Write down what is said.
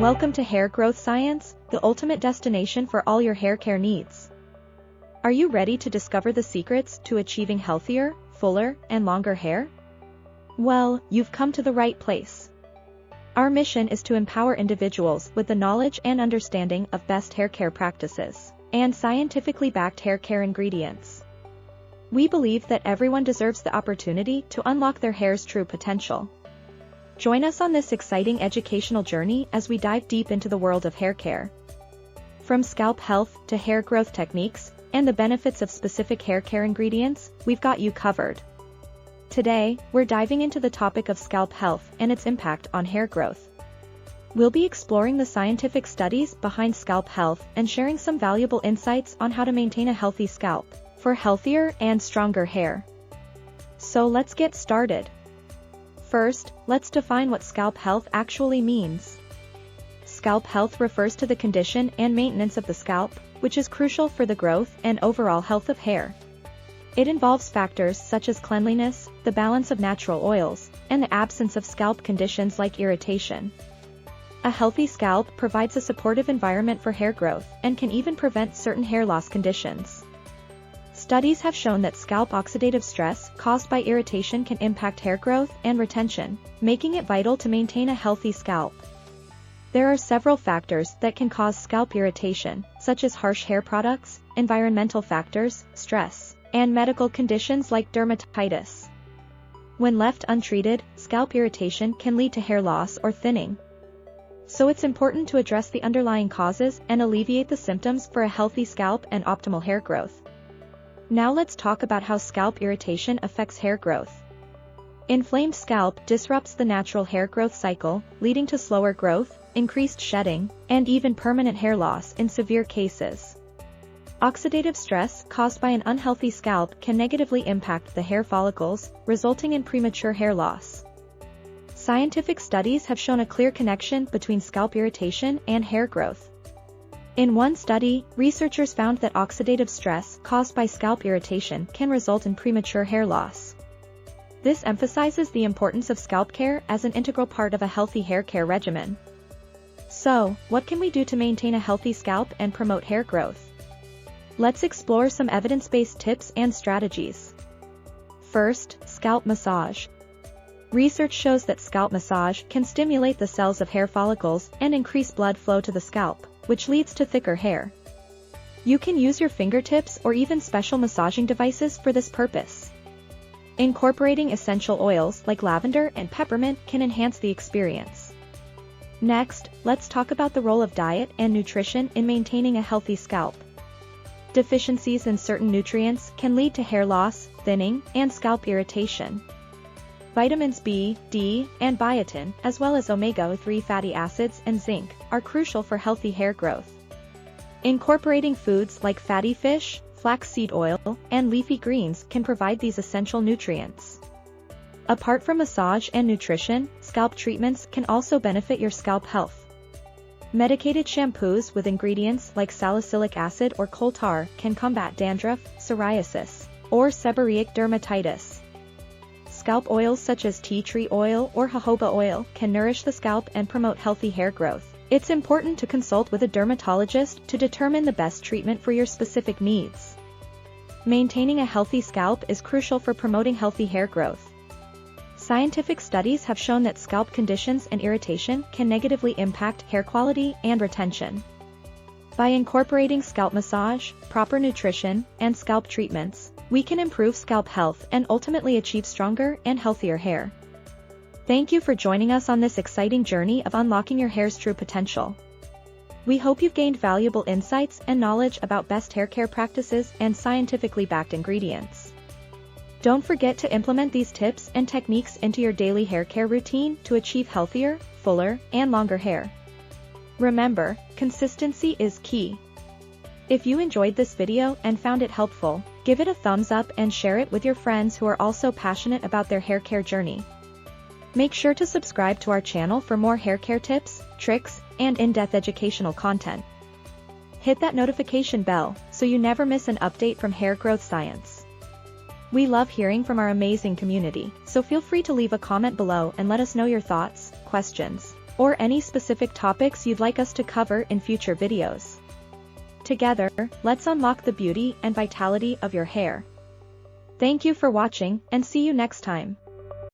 Welcome to Hair Growth Science, the ultimate destination for all your hair care needs. Are you ready to discover the secrets to achieving healthier, fuller, and longer hair? Well, you've come to the right place. Our mission is to empower individuals with the knowledge and understanding of best hair care practices and scientifically backed hair care ingredients. We believe that everyone deserves the opportunity to unlock their hair's true potential. Join us on this exciting educational journey as we dive deep into the world of hair care. From scalp health to hair growth techniques and the benefits of specific hair care ingredients, we've got you covered. Today, we're diving into the topic of scalp health and its impact on hair growth. We'll be exploring the scientific studies behind scalp health and sharing some valuable insights on how to maintain a healthy scalp for healthier and stronger hair. So let's get started. First, let's define what scalp health actually means. Scalp health refers to the condition and maintenance of the scalp, which is crucial for the growth and overall health of hair. It involves factors such as cleanliness, the balance of natural oils, and the absence of scalp conditions like irritation. A healthy scalp provides a supportive environment for hair growth and can even prevent certain hair loss conditions. Studies have shown that scalp oxidative stress caused by irritation can impact hair growth and retention, making it vital to maintain a healthy scalp. There are several factors that can cause scalp irritation, such as harsh hair products, environmental factors, stress, and medical conditions like dermatitis. When left untreated, scalp irritation can lead to hair loss or thinning. So it's important to address the underlying causes and alleviate the symptoms for a healthy scalp and optimal hair growth. Now let's talk about how scalp irritation affects hair growth. Inflamed scalp disrupts the natural hair growth cycle, leading to slower growth, increased shedding, and even permanent hair loss in severe cases. Oxidative stress caused by an unhealthy scalp can negatively impact the hair follicles, resulting in premature hair loss. Scientific studies have shown a clear connection between scalp irritation and hair growth. In one study, researchers found that oxidative stress caused by scalp irritation can result in premature hair loss. This emphasizes the importance of scalp care as an integral part of a healthy hair care regimen. So, what can we do to maintain a healthy scalp and promote hair growth? Let's explore some evidence-based tips and strategies. First, scalp massage. Research shows that scalp massage can stimulate the cells of hair follicles and increase blood flow to the scalp, which leads to thicker hair. You can use your fingertips or even special massaging devices for this purpose. Incorporating essential oils like lavender and peppermint can enhance the experience. Next, let's talk about the role of diet and nutrition in maintaining a healthy scalp. Deficiencies in certain nutrients can lead to hair loss, thinning, and scalp irritation. Vitamins B, D, and biotin, as well as omega-3 fatty acids and zinc, are crucial for healthy hair growth. Incorporating foods like fatty fish, flaxseed oil, and leafy greens can provide these essential nutrients. Apart from massage and nutrition, scalp treatments can also benefit your scalp health. Medicated shampoos with ingredients like salicylic acid or coal tar can combat dandruff, psoriasis, or seborrheic dermatitis. Scalp oils such as tea tree oil or jojoba oil can nourish the scalp and promote healthy hair growth. It's important to consult with a dermatologist to determine the best treatment for your specific needs. Maintaining a healthy scalp is crucial for promoting healthy hair growth. Scientific studies have shown that scalp conditions and irritation can negatively impact hair quality and retention. By incorporating scalp massage, proper nutrition, and scalp treatments, we can improve scalp health and ultimately achieve stronger and healthier hair. Thank you for joining us on this exciting journey of unlocking your hair's true potential. We hope you've gained valuable insights and knowledge about best hair care practices and scientifically backed ingredients. Don't forget to implement these tips and techniques into your daily hair care routine to achieve healthier, fuller, and longer hair. Remember, consistency is key. If you enjoyed this video and found it helpful, give it a thumbs up and share it with your friends who are also passionate about their hair care journey. Make sure to subscribe to our channel for more hair care tips, tricks, and in-depth educational content. Hit that notification bell so you never miss an update from Hair Growth Science. We love hearing from our amazing community, so feel free to leave a comment below and let us know your thoughts, questions, or any specific topics you'd like us to cover in future videos. Together, let's unlock the beauty and vitality of your hair. Thank you for watching, and see you next time.